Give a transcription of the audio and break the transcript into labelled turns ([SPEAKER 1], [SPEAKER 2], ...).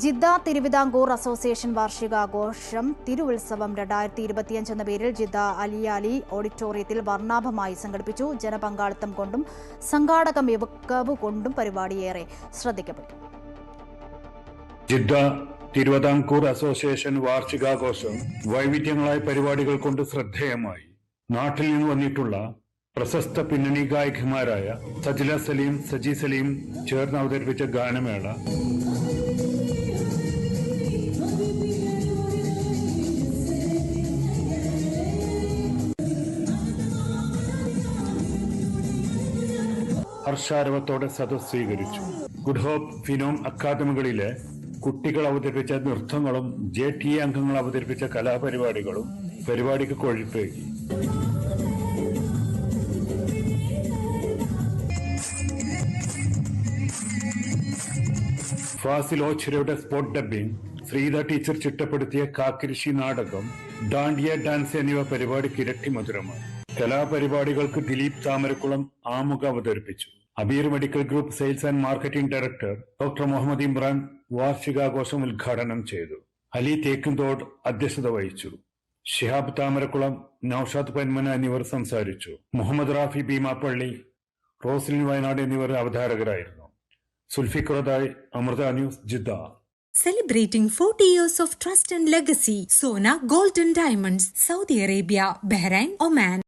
[SPEAKER 1] Jeddah Thiruvithamkoor association വാർഷികാഘോഷം തിരുവുത്സവം 2025 എന്ന പേരിൽ Jeddah അലിയാലി ഓഡിറ്റോറിയത്തിൽ വർണ്ണാഭമായി സംഘടിപ്പിച്ചു. ജനപങ്കാളിത്തം കൊണ്ടും സംഘാടക മികവ് കൊണ്ടും പരിപാടിയേറെ ശ്രദ്ധിക്കപ്പെട്ടു.
[SPEAKER 2] ജിദ്ദ തിരുവിതാംകൂർ അസോസിയേഷൻ വാർഷികാഘോഷം വൈവിധ്യങ്ങളായ പരിപാടികൾ കൊണ്ട് ശ്രദ്ധേയമായി. നാട്ടിൽ നിന്ന് വന്നിട്ടുള്ള പ്രശസ്ത പിന്നണി ഗായകന്മാരായ സജില സലീം, സജി സലീം ചേർന്ന് അവതരിപ്പിച്ച ഗാനമേള, ഹർഷാരവത്തോടെ സദസ് സ്വീകരിച്ചു. ഗുഡ് ഹോപ്പ്, ഫിനോം അക്കാദമികളിലെ കുട്ടികൾ അവതരിപ്പിച്ച നൃത്തങ്ങളും JTA അംഗങ്ങൾ അവതരിപ്പിച്ച കലാപരിപാടികളും പരിപാടിക്ക് കൊഴുപ്പേകി. ഫാസിൽ ഓച്ചിറയുടെ സ്പോട്ട് ഡബ്ബിംഗ്, ശ്രീത ടീച്ചർ ചിട്ടപ്പെടുത്തിയ കാക്കിരിശി നാടകം, ഡാണ്ടിയ ഡാൻസ് എന്നിവ പരിപാടിക്ക് ഇരട്ടി മധുരമായി. കലാപരിപാടികൾക്ക് ദിലീപ് താമരക്കുളം ആമുഖം അവതരിപ്പിച്ചു. Abeer medical group sales and marketing director doctor Muhammad Imran വാർഷികാഘോഷം ഉദ്ഘാടനം ചെയ്തു. അലി തേക്കുംതോട് അധ്യക്ഷത വഹിച്ചു. ഷിഹാബ് താമരക്കുളം, നൌഷാദ് പന്മന എന്നിവർ സംസാരിച്ചു. മുഹമ്മദ് റാഫി ഭീമാപ്പള്ളി, റോസ്ലിൻ വയനാട് എന്നിവർ അവതാരകരായിരുന്നു. സുൽഫിഖുറദായ്, Amrita news, Jeddah.
[SPEAKER 3] Celebrating 40 years of trust and legacy, Sona Golden Diamonds, Saudi Arabia, Bahrain, Oman.